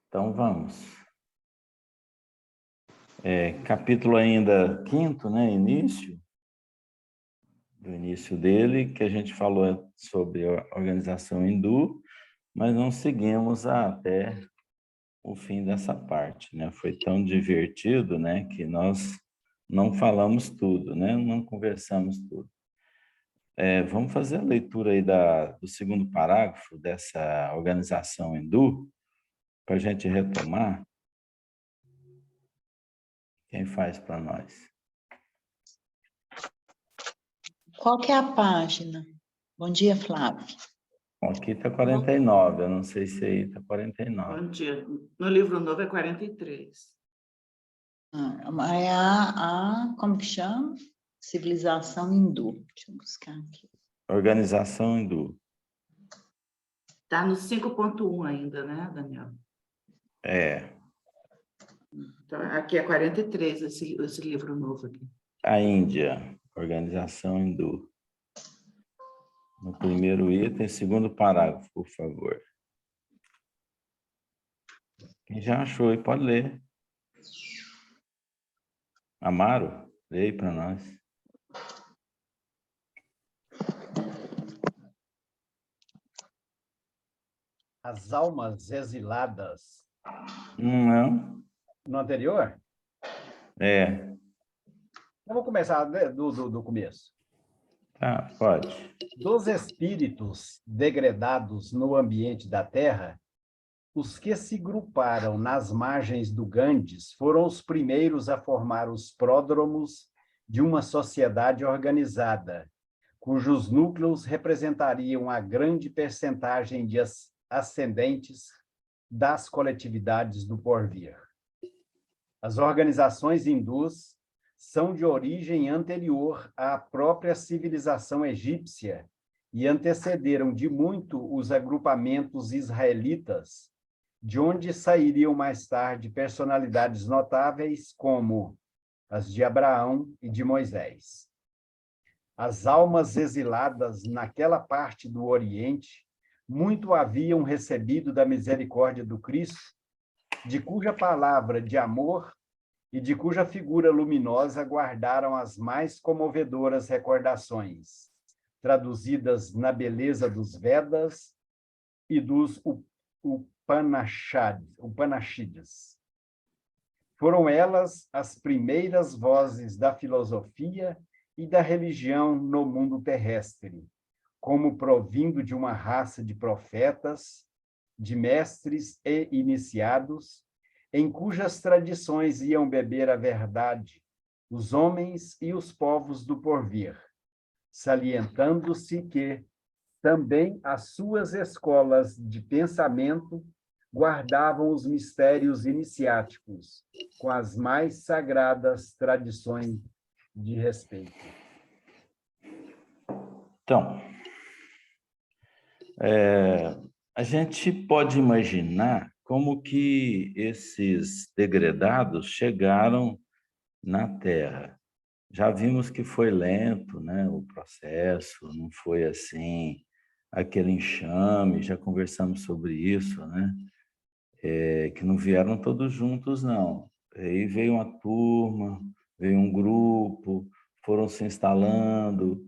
Então vamos. Capítulo ainda 5º, né? Do início dele, que a gente falou sobre a organização hindu, mas não seguimos até o fim dessa parte, né? Foi tão divertido, né, que nós não falamos tudo, né? Não conversamos tudo. Vamos fazer a leitura aí do segundo parágrafo dessa organização hindu, para a gente retomar. Quem faz para nós? Qual que é a página? Bom dia, Flávio. Aqui está 49, eu não sei se aí está 49. Bom dia. No livro novo é 43. Como que chama? Civilização hindu. Deixa eu buscar aqui. Organização hindu. Está no 5.1 ainda, né, Daniel? Então, aqui é 43, esse livro novo aqui. A Índia, organização hindu. No primeiro item, segundo parágrafo, por favor. Quem já achou aí pode ler. Amaro, leia para nós. As almas exiladas. Não. No anterior? Eu vou começar do começo. Tá, pode. Dos espíritos degradados no ambiente da Terra, os que se gruparam nas margens do Ganges foram os primeiros a formar os pródromos de uma sociedade organizada, cujos núcleos representariam a grande percentagem de ascendentes das coletividades do porvir. As organizações hindus são de origem anterior à própria civilização egípcia e antecederam de muito os agrupamentos israelitas, de onde sairiam mais tarde personalidades notáveis como as de Abraão e de Moisés. As almas exiladas naquela parte do Oriente muito haviam recebido da misericórdia do Cristo, de cuja palavra de amor e de cuja figura luminosa guardaram as mais comovedoras recordações, traduzidas na beleza dos Vedas e dos Upanishads. Foram elas as primeiras vozes da filosofia e da religião no mundo terrestre, como provindo de uma raça de profetas, de mestres e iniciados, em cujas tradições iam beber a verdade os homens e os povos do porvir, salientando-se que também as suas escolas de pensamento guardavam os mistérios iniciáticos com as mais sagradas tradições de respeito. Então, a gente pode imaginar como que esses degradados chegaram na Terra. Já vimos que foi lento, né, o processo, não foi assim, aquele enxame, já conversamos sobre isso, né? Que não vieram todos juntos, não. Aí veio uma turma, veio um grupo, foram se instalando.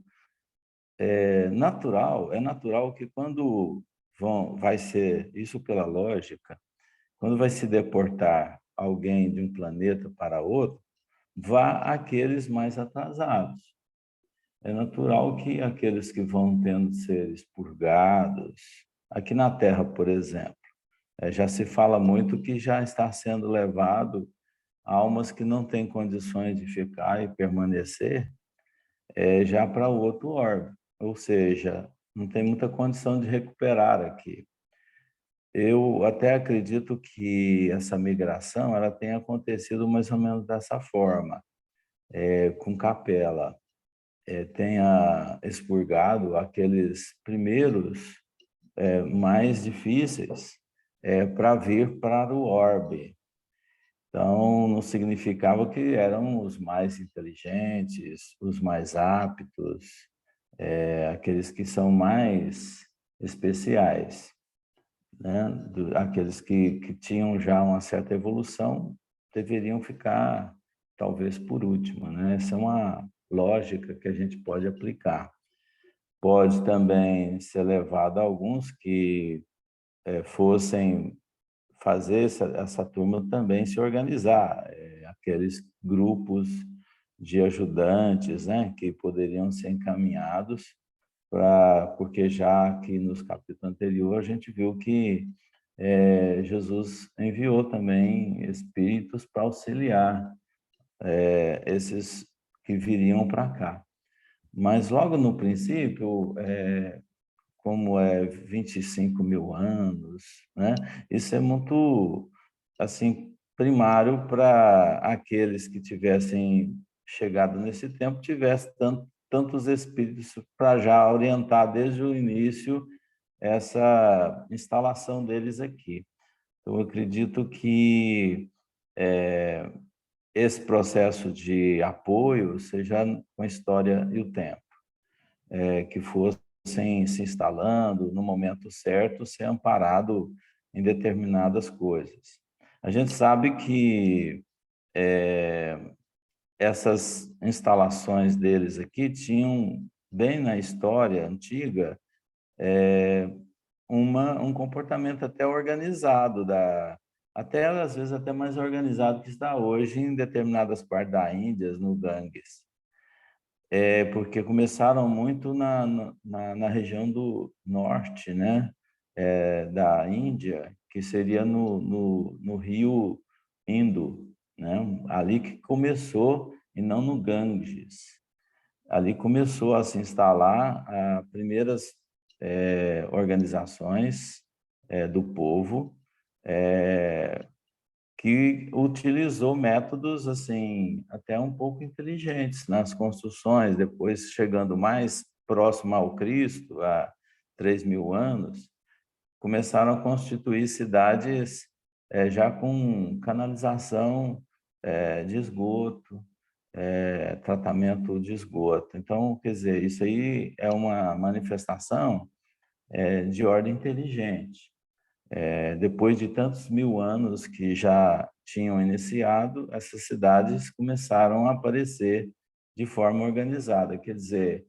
É natural que quando vai ser, isso pela lógica, quando vai se deportar alguém de um planeta para outro, vá aqueles mais atrasados. É natural que aqueles que vão tendo de ser expurgados, aqui na Terra, por exemplo, já se fala muito que já está sendo levado almas que não têm condições de ficar e permanecer já para o outro orbe, ou seja, não tem muita condição de recuperar aqui. Eu até acredito que essa migração ela tenha acontecido mais ou menos dessa forma, com Capela. Tenha expurgado aqueles primeiros mais difíceis para vir para o orbe. Então, não significava que eram os mais inteligentes, os mais aptos, aqueles que são mais especiais, né? Aqueles que tinham já uma certa evolução deveriam ficar, talvez, por último, né? Essa é uma lógica que a gente pode aplicar. Pode também ser levado a alguns que fossem fazer essa turma também se organizar, aqueles grupos de ajudantes, né, que poderiam ser encaminhados, porque já que nos capítulos anteriores a gente viu que Jesus enviou também espíritos para auxiliar esses que viriam para cá. Mas logo no princípio, como 25 mil anos, né? Isso é muito, assim, primário para aqueles que tivessem chegado nesse tempo, tivessem tantos espíritos para já orientar desde o início essa instalação deles aqui. Então, eu acredito que esse processo de apoio seja com a história e o tempo, que fossem se instalando no momento certo, ser amparado em determinadas coisas. A gente sabe que essas instalações deles aqui tinham, bem na história antiga, um comportamento até organizado, até às vezes até mais organizado que está hoje em determinadas partes da Índia, no Ganges. Porque começaram muito na região do norte, né? Da Índia, que seria no rio Indo, né? Ali que começou, e não no Ganges. Ali começou a se instalar as primeiras organizações do povo, que utilizou métodos assim até um pouco inteligentes nas construções, depois chegando mais próximo ao Cristo, há 3.000 anos, começaram a constituir cidades já com canalização de esgoto, tratamento de esgoto. Então, quer dizer, isso aí é uma manifestação de ordem inteligente. Depois de tantos mil anos que já tinham iniciado, essas cidades começaram a aparecer de forma organizada. Quer dizer,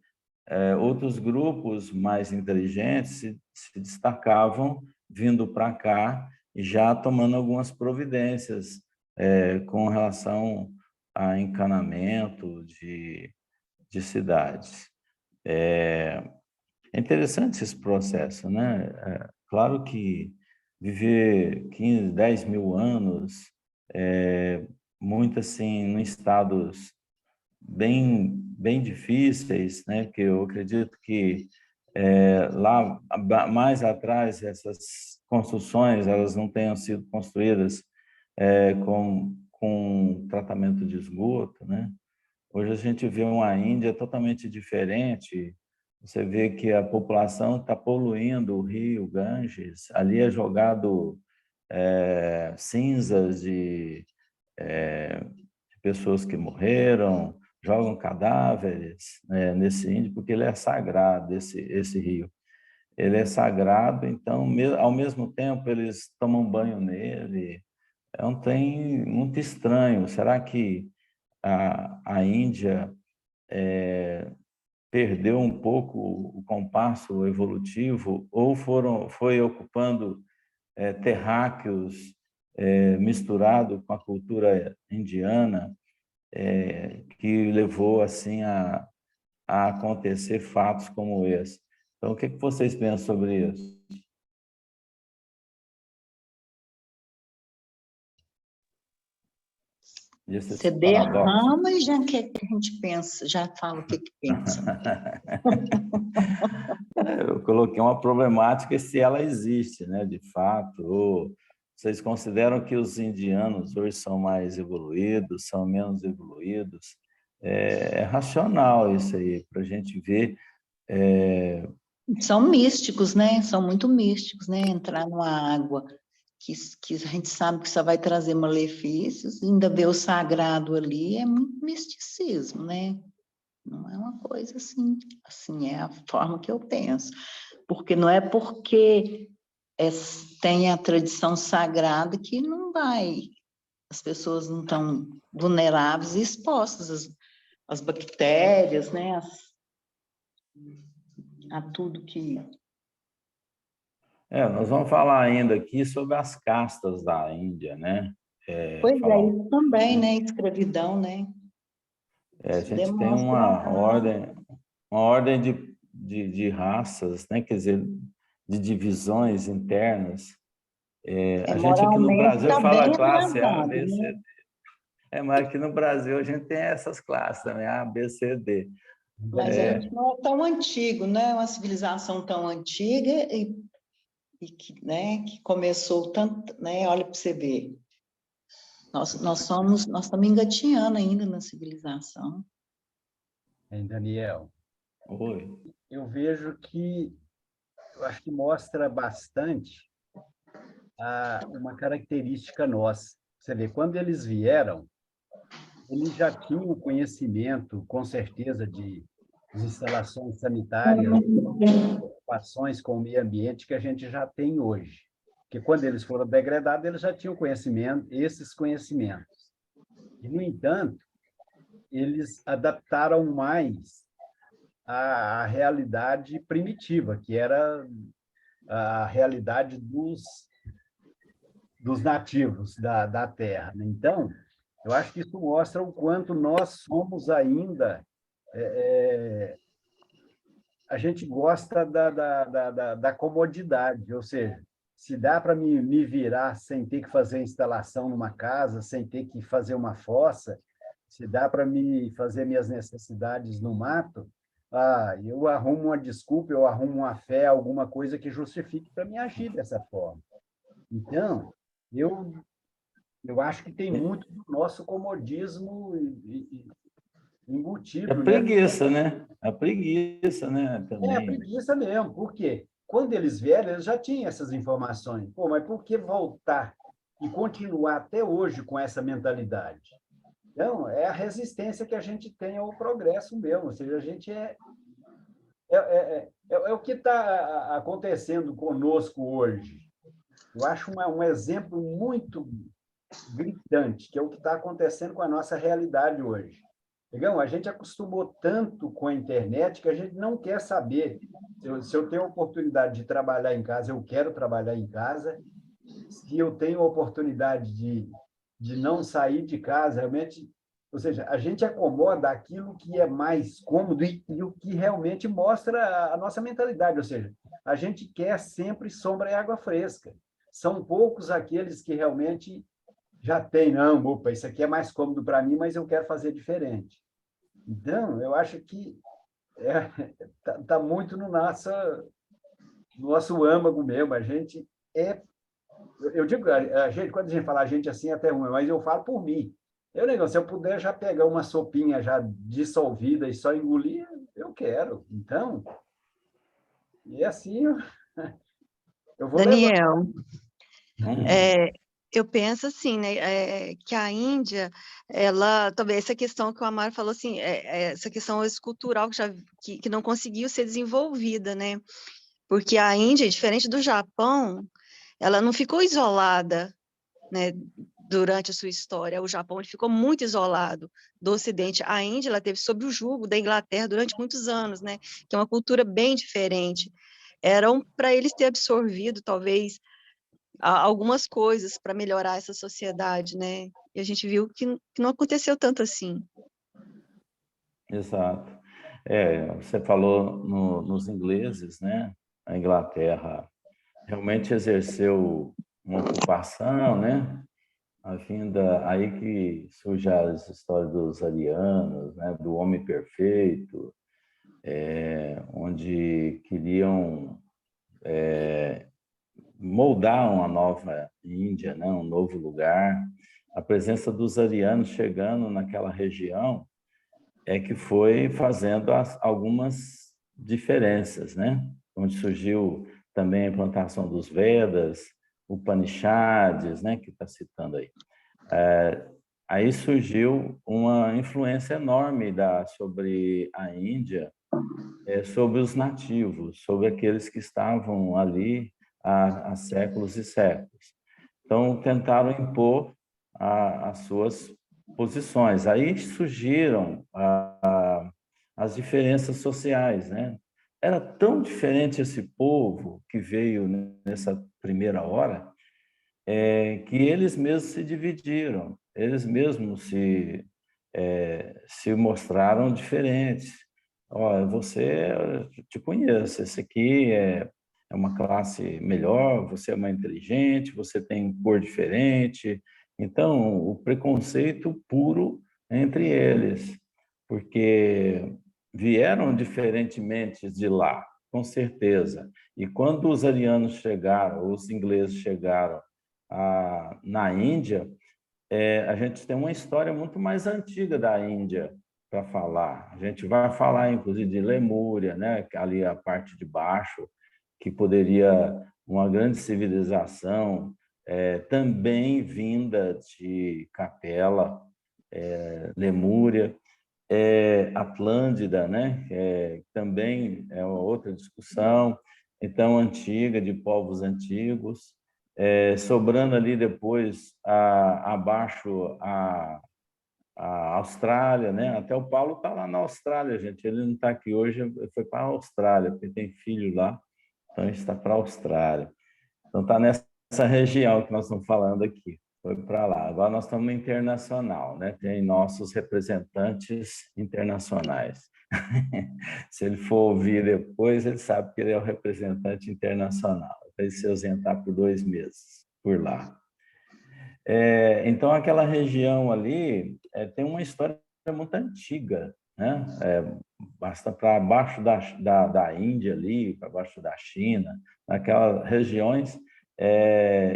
outros grupos mais inteligentes se destacavam vindo para cá e já tomando algumas providências com relação a encanamento de cidades. É interessante esse processo, né? Claro que viver 15, 10 mil anos, muito assim, em estados bem difíceis, né? Que eu acredito que lá mais atrás essas construções elas não tenham sido construídas com tratamento de esgoto, né? Hoje a gente vê uma Índia totalmente diferente. Você vê que a população está poluindo o rio Ganges. Ali é jogado cinzas de pessoas que morreram, jogam cadáveres nesse índio, porque ele é sagrado, esse rio. Ele é sagrado, então, ao mesmo tempo, eles tomam banho nele. É um trem muito estranho. Será que a Índia perdeu um pouco o compasso evolutivo ou foi ocupando terráqueos misturado com a cultura indiana, que levou assim a acontecer fatos como esse? Então, o que vocês pensam sobre isso? Você Desses paradoxos? derrama e já quer que a gente pensa, já fala o que pensa. Eu coloquei uma problemática se ela existe, né, de fato, ou vocês consideram que os indianos hoje são mais evoluídos, são menos evoluídos? É racional isso aí, para a gente ver. São místicos, né? São muito místicos, né? Entrar numa água que a gente sabe que só vai trazer malefícios, ainda ver o sagrado ali, é muito misticismo, né? Não é uma coisa assim é a forma que eu penso. porque não é porque tem a tradição sagrada que não vai, as pessoas não estão vulneráveis e expostas às bactérias, né, a tudo que... Nós vamos falar ainda aqui sobre as castas da Índia, né? Pois Falar é, isso também, né, escravidão, né? a Isso gente tem demonstra uma ordem de raças, né? Quer dizer, de divisões internas. A gente aqui no moralmente Brasil está fala bem classe A, atrasado, B, C, né? D. Mas aqui no Brasil a gente tem essas classes também, A, B, C, D. Mas a gente não é tão antigo, né? Uma civilização tão antiga e que, né, que começou tanto, né? Olha para você ver. Nós estamos engatinhando ainda na civilização. Hein, Daniel? Oi. Eu vejo eu acho que mostra bastante uma característica nossa. Você vê, quando eles vieram, eles já tinham conhecimento, com certeza, de instalações sanitárias, preocupações com o meio ambiente que a gente já tem hoje. Porque quando eles foram degradados, eles já tinham conhecimento, esses conhecimentos. E, no entanto, eles adaptaram mais à realidade primitiva, que era a realidade dos nativos da Terra. Então, eu acho que isso mostra o quanto nós somos ainda... a gente gosta da comodidade, ou seja, se dá para me virar sem ter que fazer instalação numa casa, sem ter que fazer uma fossa, se dá para me fazer minhas necessidades no mato, eu arrumo uma desculpa, eu arrumo uma fé, alguma coisa que justifique para me agir dessa forma. Então, eu acho que tem muito do nosso comodismo embutido, A né? preguiça, né? A preguiça, né? É a Também. preguiça mesmo. Por quê? Quando eles vieram, eles já tinham essas informações. Pô, mas por que voltar e continuar até hoje com essa mentalidade? Então, é a resistência que a gente tem ao progresso mesmo. Ou seja, a gente é o que está acontecendo conosco hoje. Eu acho um exemplo muito gritante, que é o que está acontecendo com a nossa realidade hoje. Legal? A gente acostumou tanto com a internet que a gente não quer saber. Se eu tenho a oportunidade de trabalhar em casa, eu quero trabalhar em casa. Se eu tenho a oportunidade de não sair de casa, realmente... Ou seja, a gente acomoda aquilo que é mais cômodo e o que realmente mostra a nossa mentalidade. Ou seja, a gente quer sempre sombra e água fresca. São poucos aqueles que realmente já têm, não, opa, isso aqui é mais cômodo para mim, mas eu quero fazer diferente. Então, eu acho que tá muito no nosso âmago mesmo. A gente eu digo, a gente, quando a gente fala a gente assim, até ruim, mas eu falo por mim. Se eu puder já pegar uma sopinha já dissolvida e só engolir, eu quero. Então, e assim eu vou levar. Daniel, eu penso assim, né, que a Índia, ela, também essa questão que o Amaro falou assim, essa questão escultural que não conseguiu ser desenvolvida, né, porque a Índia, diferente do Japão, ela não ficou isolada, né, durante a sua história. O Japão ele ficou muito isolado do Ocidente. A Índia ela teve sob o jugo da Inglaterra durante muitos anos, né, que é uma cultura bem diferente. Eram para eles ter absorvido, talvez, algumas coisas para melhorar essa sociedade, né? E a gente viu que não aconteceu tanto assim. Exato. Você falou nos ingleses, né? A Inglaterra realmente exerceu uma ocupação, né? Aí que surge as histórias dos arianos, né? Do homem perfeito, onde queriam moldar uma nova Índia, né? Um novo lugar. A presença dos arianos chegando naquela região é que foi fazendo algumas diferenças, né? Onde surgiu também a implantação dos Vedas, Upanishads, né? Que está citando aí. Aí surgiu uma influência enorme sobre a Índia sobre os nativos, sobre aqueles que estavam ali há séculos e séculos. Então, tentaram impor as suas posições. Aí surgiram as diferenças sociais, né? Era tão diferente esse povo que veio nessa primeira hora, que eles mesmos se dividiram, eles mesmos se mostraram diferentes. Olha, eu te conheço, esse aqui é uma classe melhor, você é mais inteligente, você tem cor diferente. Então, o preconceito puro entre eles, porque vieram diferentemente de lá, com certeza. E quando os arianos chegaram, os ingleses chegaram na Índia, a gente tem uma história muito mais antiga da Índia para falar. A gente vai falar, inclusive, de Lemúria, né? Ali a parte de baixo, que poderia uma grande civilização, também vinda de Capela, Lemúria, Atlântida, né? Também é uma outra discussão, então, antiga, de povos antigos, sobrando ali depois, abaixo, a Austrália, né? Até o Paulo está lá na Austrália, gente, ele não está aqui hoje, ele foi para a Austrália, porque tem filho lá, então ele está para a Austrália. Então, está nessa região que nós estamos falando aqui. Foi para lá. Agora nós estamos no internacional, né? Tem nossos representantes internacionais. Se ele for ouvir depois, ele sabe que ele é o representante internacional. Vai se ausentar por 2 meses por lá. Então, aquela região ali tem uma história muito antiga, né? Basta para baixo da Índia ali, para baixo da China, naquelas regiões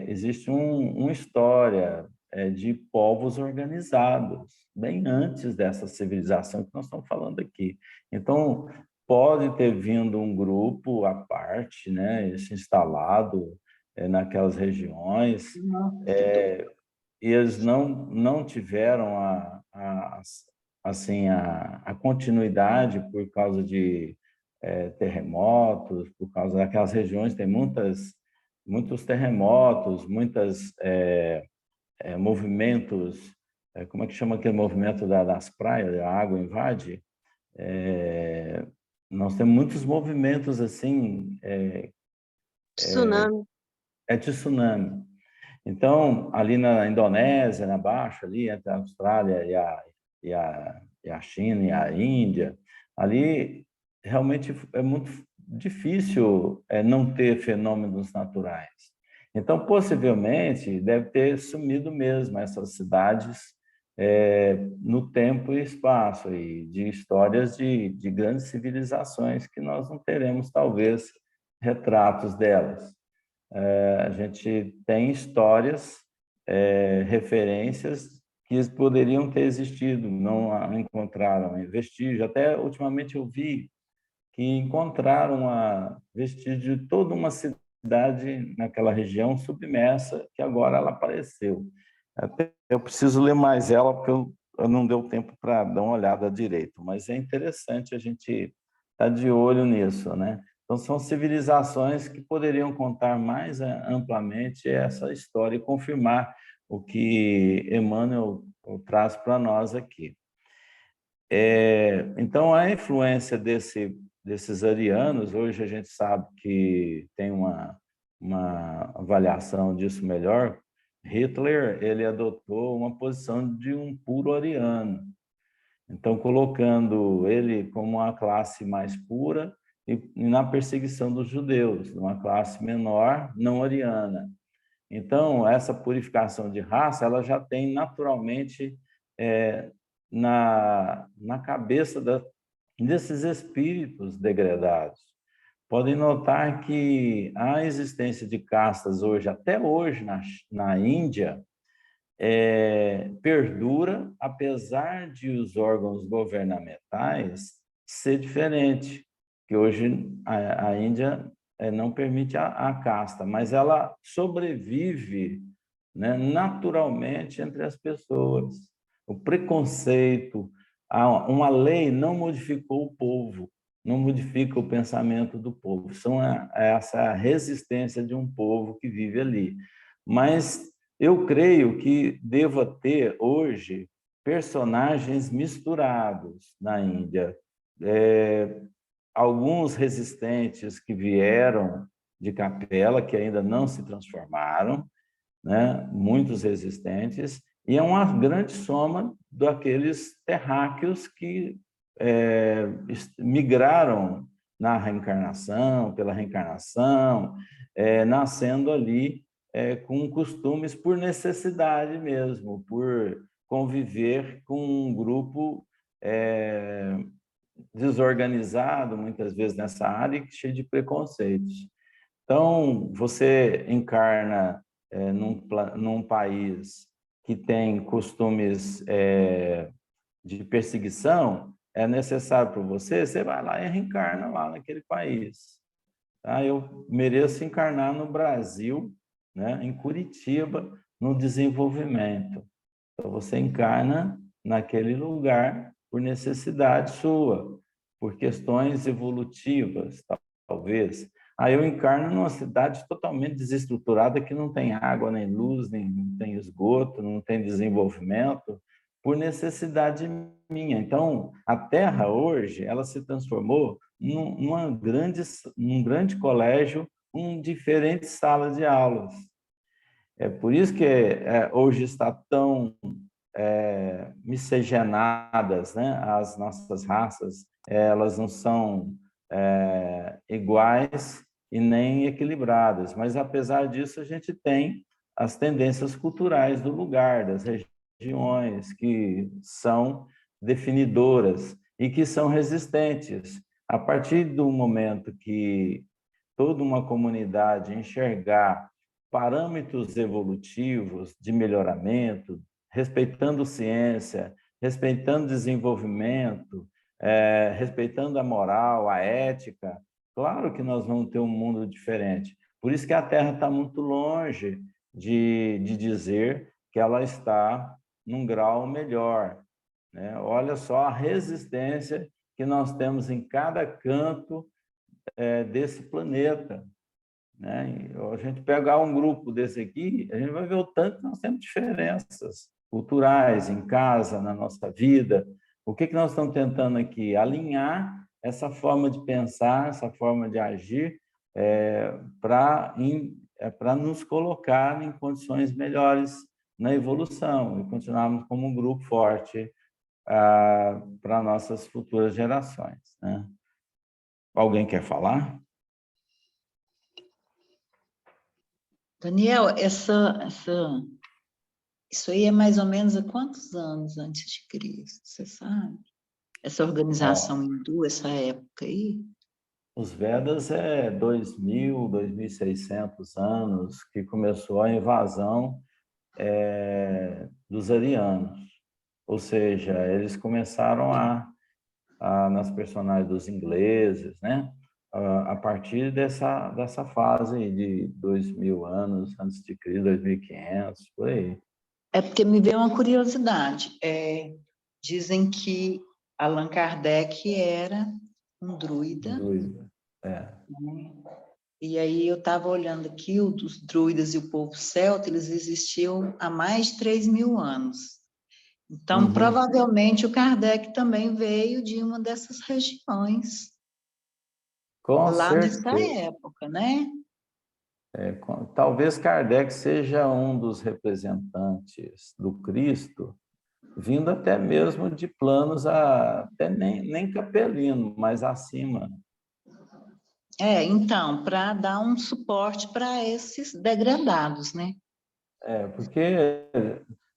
existe uma história de povos organizados, bem antes dessa civilização que nós estamos falando aqui. Então, pode ter vindo um grupo à parte, né, se instalado naquelas regiões, e eles não tiveram assim, a continuidade por causa de terremotos, por causa daquelas regiões, tem muitos terremotos, muitos movimentos, como é que chama aquele movimento das praias, a água invade? Nós temos muitos movimentos assim... Tsunami. de tsunami. Então, ali na Indonésia, na Baixa, ali entre a Austrália e a China e a Índia, ali realmente é muito difícil não ter fenômenos naturais. Então, possivelmente, deve ter sumido mesmo essas cidades no tempo e espaço, e de histórias de grandes civilizações que nós não teremos, talvez, retratos delas. A gente tem histórias, referências que poderiam ter existido, não encontraram vestígio. Até ultimamente eu vi que encontraram vestígio de toda uma cidade naquela região submersa, que agora ela apareceu. Até eu preciso ler mais ela, porque eu não deu tempo para dar uma olhada direito, mas é interessante a gente estar de olho nisso, né? Então, são civilizações que poderiam contar mais amplamente essa história e confirmar o que Emmanuel traz para nós aqui. Então, a influência desses arianos, hoje a gente sabe que tem uma avaliação disso melhor. Hitler, ele adotou uma posição de um puro ariano. Então, colocando ele como uma classe mais pura e na perseguição dos judeus, uma classe menor, não ariana. Então, essa purificação de raça, ela já tem naturalmente na cabeça desses espíritos degradados. Podem notar que a existência de castas hoje, até hoje na Índia, perdura, apesar de os órgãos governamentais ser diferente, que hoje a Índia não permite a casta, mas ela sobrevive, né, naturalmente entre as pessoas. O preconceito, uma lei não modificou o povo, não modifica o pensamento do povo. São essa resistência de um povo que vive ali. Mas eu creio que deva ter hoje personagens misturados na Índia. Alguns resistentes que vieram de Capela, que ainda não se transformaram, né? Muitos resistentes, e é uma grande soma daqueles terráqueos que migraram na reencarnação, pela reencarnação, nascendo ali com costumes por necessidade mesmo, por conviver com um grupo desorganizado, muitas vezes nessa área, e cheio de preconceitos. Então, você encarna num país que tem costumes de perseguição, é necessário para você, você vai lá e reencarna lá naquele país. Tá? Eu mereço encarnar no Brasil, né, em Curitiba, no desenvolvimento. Então, você encarna naquele lugar por necessidade sua, por questões evolutivas, talvez. Aí eu encarno numa cidade totalmente desestruturada que não tem água, nem luz, nem tem esgoto, não tem desenvolvimento, por necessidade minha. Então, a Terra hoje, ela se transformou num grande colégio com diferentes salas de aulas. É por isso que hoje está tão miscigenadas, né? As nossas raças, elas não são iguais e nem equilibradas, mas apesar disso a gente tem as tendências culturais do lugar, das regiões, que são definidoras e que são resistentes. A partir do momento que toda uma comunidade enxergar parâmetros evolutivos de melhoramento, respeitando ciência, respeitando desenvolvimento, respeitando a moral, a ética, claro que nós vamos ter um mundo diferente. Por isso que a Terra está muito longe de dizer que ela está num grau melhor, né? Olha só a resistência que nós temos em cada canto desse planeta, né? A gente pegar um grupo desse aqui, a gente vai ver o tanto que nós temos diferenças culturais, em casa, na nossa vida. O que nós estamos tentando aqui? Alinhar essa forma de pensar, essa forma de agir, para nos colocar em condições melhores na evolução e continuarmos como um grupo forte para nossas futuras gerações, né? Alguém quer falar? Daniel, isso aí é mais ou menos há quantos anos antes de Cristo, você sabe? Essa organização hindu, essa época aí? Os Vedas 2.000, 2.600 anos que começou a invasão dos arianos. Ou seja, eles começaram nas personagens dos ingleses, né? A partir dessa fase de 2.000 anos antes de Cristo, 2.500, por aí. É porque me veio uma curiosidade. Dizem que Allan Kardec era um druida. Né? E aí eu estava olhando aqui, os druidas e o povo celta, eles existiam há mais de 3.000 anos. Então, provavelmente, o Kardec também veio de uma dessas regiões. Com lá certeza. nessa época, né? Talvez Kardec seja um dos representantes do Cristo, vindo até mesmo de planos até nem capelino, mas acima. Então, para dar um suporte para esses degradados, né? Porque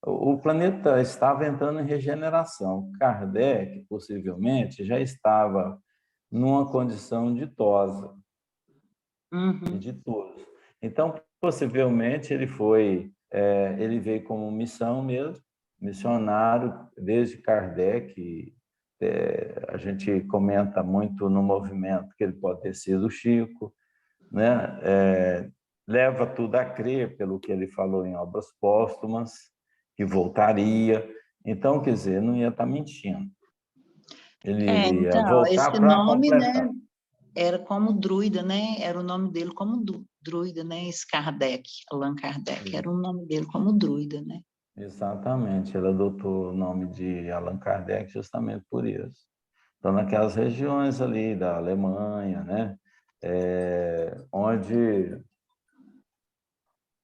o planeta estava entrando em regeneração. Kardec, possivelmente, já estava numa condição ditosa, ditoso. Então, possivelmente, ele veio como missão mesmo, missionário, desde Kardec. A gente comenta muito no movimento que ele pode ter sido Chico, né? Leva tudo a crer, pelo que ele falou em obras póstumas, que voltaria. Então, quer dizer, não ia estar mentindo. Ele iria Então, voltar esse para nome, né, completar. era como druida, né? Era o nome dele como druida, né? Esse Kardec, Allan Kardec, era o nome dele como druida, né? Exatamente, ele adotou o nome de Allan Kardec justamente por isso. Então, naquelas regiões ali da Alemanha, né?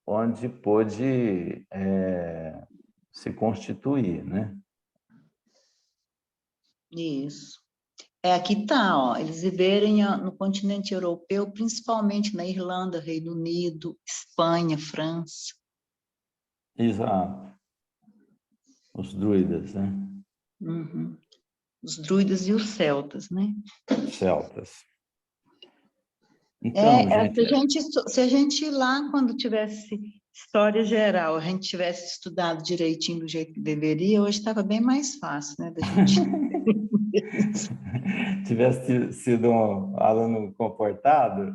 Onde pôde se constituir, né? Isso. Aqui tá, ó, eles viverem no continente europeu, principalmente na Irlanda, Reino Unido, Espanha, França. Exato. Os druidas, né? Uhum. Os druidas e os celtas, né? Celtas. Então, gente, se a gente ir lá, quando tivesse história geral, a gente tivesse estudado direitinho do jeito que deveria, hoje estava bem mais fácil, né, da gente... tivesse sido um aluno comportado,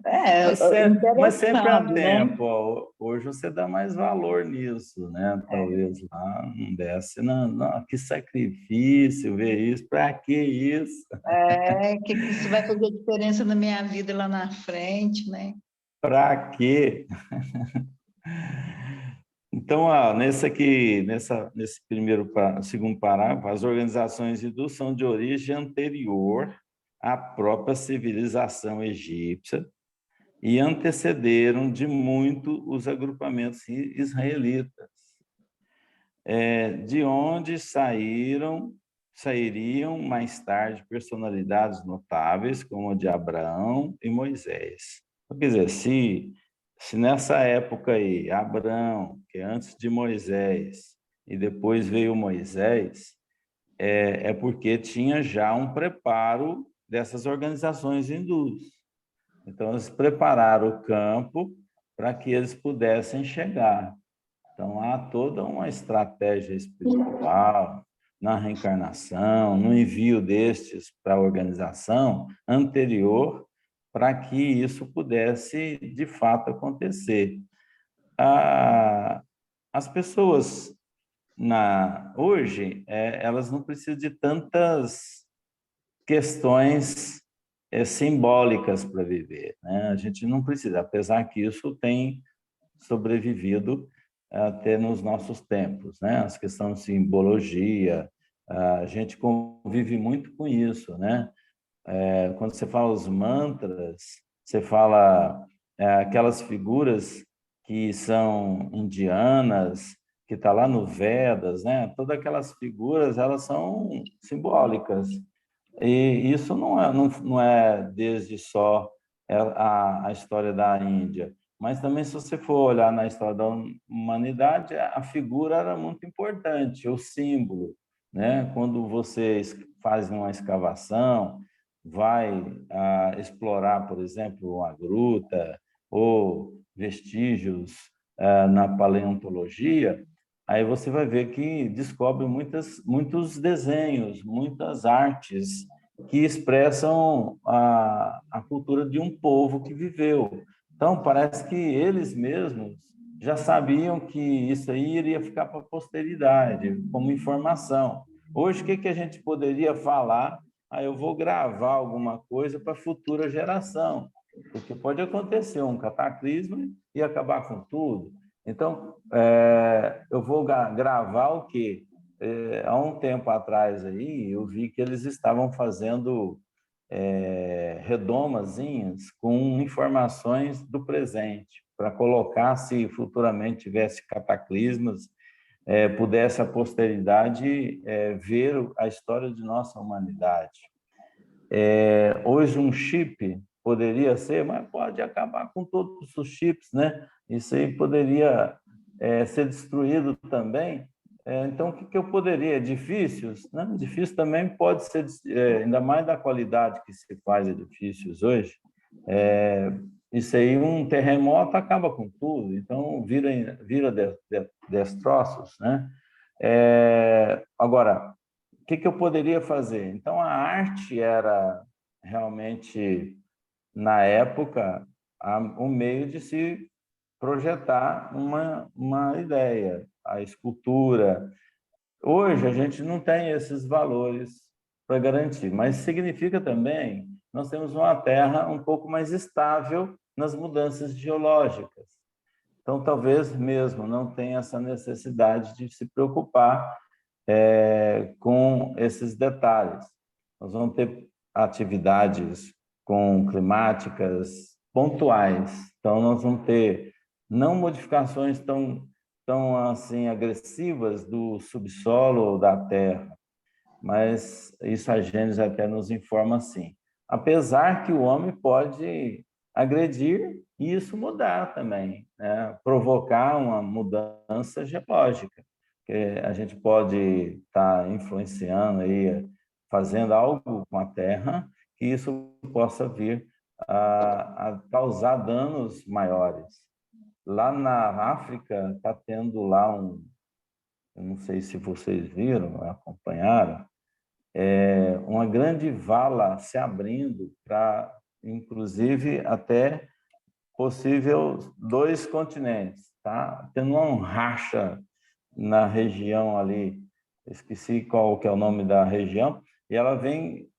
mas sempre há interessado, né? tempo. Ó. Hoje você dá mais valor nisso, né? Talvez lá não desse. Não, não, que sacrifício ver isso, para que isso? Que isso vai fazer diferença na minha vida lá na frente, né? Para quê? Então, ó, nesse segundo parágrafo, as organizações hindus são de origem anterior à própria civilização egípcia e antecederam de muito os agrupamentos israelitas, de onde sairiam mais tarde personalidades notáveis como a de Abraão e Moisés. Quer dizer, se nessa época aí, Abraão, que é antes de Moisés, e depois veio Moisés, é porque tinha já um preparo dessas organizações hindus. Então, eles prepararam o campo para que eles pudessem chegar. Então, há toda uma estratégia espiritual na reencarnação, no envio destes para a organização anterior, para que isso pudesse, de fato, acontecer. As pessoas, hoje, elas não precisam de tantas questões simbólicas para viver, né? A gente não precisa, apesar que isso tem sobrevivido até nos nossos tempos, né? As questões de simbologia, a gente convive muito com isso, né? Quando você fala os mantras, você fala aquelas figuras que são indianas, que está lá no Vedas, né? Todas aquelas figuras, elas são simbólicas. E isso não é desde só a história da Índia, mas também se você for olhar na história da humanidade, a figura era muito importante, o símbolo, né? Quando você faz uma escavação, vai explorar, por exemplo, uma gruta ou vestígios na paleontologia, aí você vai ver que descobre muitos desenhos, muitas artes que expressam a cultura de um povo que viveu. Então, parece que eles mesmos já sabiam que isso aí iria ficar para a posteridade, como informação. Hoje, o que a gente poderia falar? Eu vou gravar alguma coisa para a futura geração, porque pode acontecer um cataclisma e acabar com tudo. Então, eu vou gravar o quê? Há um tempo atrás aí, eu vi que eles estavam fazendo redomazinhas com informações do presente, para colocar, se futuramente tivesse cataclismas, pudesse a posteridade ver a história de nossa humanidade. Hoje um chip poderia ser, mas pode acabar com todos os chips, né? Isso aí poderia ser destruído também. Então, o que eu poderia? Edifícios? Não, edifício também pode ser, ainda mais da qualidade que se faz edifícios hoje. Isso aí, um terremoto acaba com tudo, então vira destroços, né? Agora, o que eu poderia fazer? Então, a arte era realmente, na época, um meio de se projetar uma ideia, a escultura. Hoje, a gente não tem esses valores para garantir. Mas significa também que nós temos uma Terra um pouco mais estável nas mudanças geológicas. Então, talvez mesmo não tenha essa necessidade de se preocupar com esses detalhes. Nós vamos ter atividades climáticas pontuais. Então, nós vamos ter não modificações tão assim agressivas do subsolo ou da terra, mas isso a Gênesis até nos informa assim. Apesar que o homem pode agredir e isso mudar também, né? Provocar uma mudança geológica, que a gente pode estar influenciando aí, fazendo algo com a terra, que isso possa vir a causar danos maiores. Lá na África está tendo lá eu não sei se vocês viram, acompanharam, uma grande vala se abrindo para, inclusive, até possível 2 continentes, tá? Tendo uma racha na região ali, esqueci qual que é o nome da região, e ela vem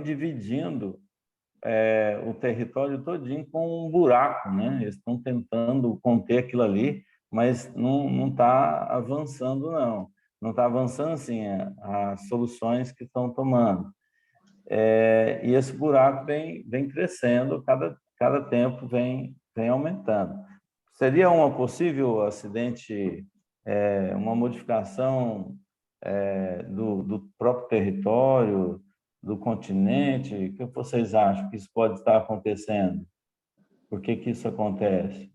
dividindo o território todinho com um buraco, né? Eles estão tentando conter aquilo ali, mas não está avançando, não. Não está avançando, assim, as soluções que estão tomando. E esse buraco vem crescendo, cada tempo vem aumentando. Seria um possível acidente, uma modificação do próprio território, do continente? O que vocês acham que isso pode estar acontecendo? Por que isso acontece?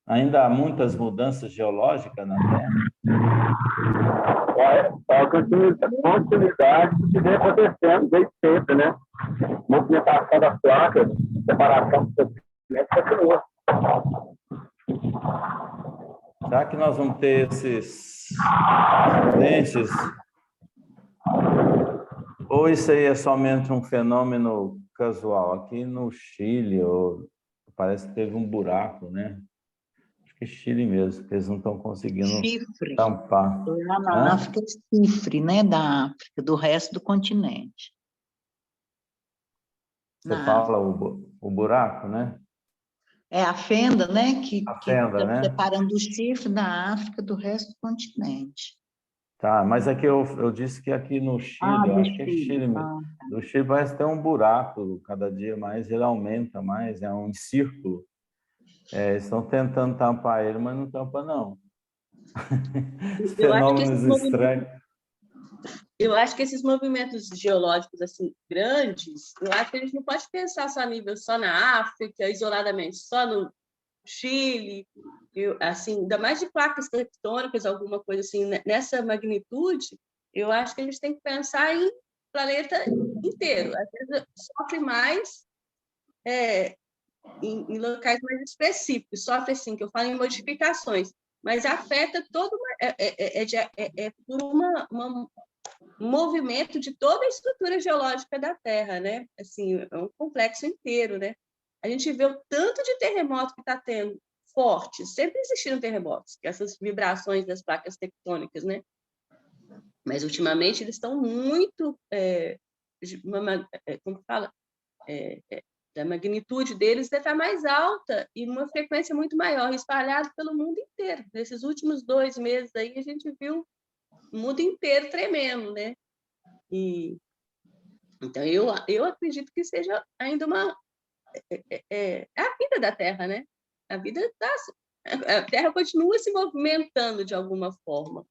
Ainda há muitas mudanças geológicas na Terra? A continuidade que vem acontecendo desde sempre, né? Movimentação das placas, separação dos sedimentos, continua. Será que nós vamos ter esses acidentes? Ou isso aí é somente um fenômeno casual? Aqui no Chile, parece que teve um buraco, né? Acho que Chile mesmo, que eles não estão conseguindo Chifre. tampar. Lá na África é chifre, né? Da África, do resto do continente. Você fala o buraco, né? É a fenda, né? Que fenda, está né? separando o chifre da África do resto do continente. Tá, mas aqui eu disse que aqui no Chile, eu acho que é Chile mesmo. No Chile parece ter um buraco, cada dia mais ele aumenta mais, é um círculo. Eles estão tentando tampar ele, mas não tampa, não. Fenômenos estranhos. Eu acho que esses movimentos geológicos assim grandes, eu acho que a gente não pode pensar só a nível só na África, isoladamente, só no Chile, assim, ainda mais de placas tectônicas, alguma coisa assim, nessa magnitude, eu acho que a gente tem que pensar em planeta inteiro. Às vezes sofre mais em locais mais específicos, sofre assim, que eu falo em modificações, mas afeta todo por um movimento de toda a estrutura geológica da Terra, né? Assim, é um complexo inteiro, né? A gente vê o tanto de terremoto que está tendo fortes, sempre existiram terremotos, essas vibrações das placas tectônicas, né? Mas ultimamente eles estão muito, como fala, a magnitude deles deve estar mais alta e uma frequência muito maior, espalhado pelo mundo inteiro. Nesses últimos 2 meses aí a gente viu o mundo inteiro tremendo, né? Então eu acredito que seja ainda a vida da Terra, né? A Terra continua se movimentando de alguma forma.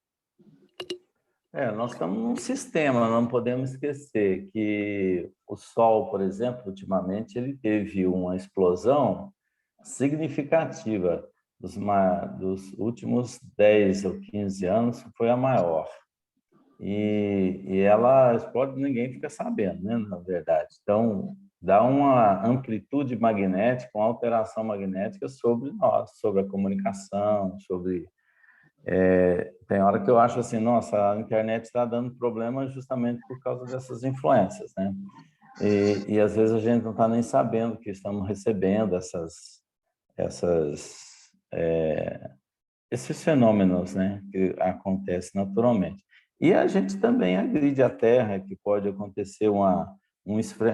Nós estamos num sistema, não podemos esquecer que o Sol, por exemplo, ultimamente, ele teve uma explosão significativa dos últimos 10 ou 15 anos, foi a maior. E ela explode, ninguém fica sabendo, né, na verdade. Então, dá uma amplitude magnética, uma alteração magnética sobre nós, sobre a comunicação, sobre... tem hora que eu acho assim, nossa, a internet está dando problema justamente por causa dessas influências, né? E às vezes a gente não está nem sabendo que estamos recebendo esses fenômenos, né, que acontecem naturalmente. E a gente também agride a terra, que pode acontecer um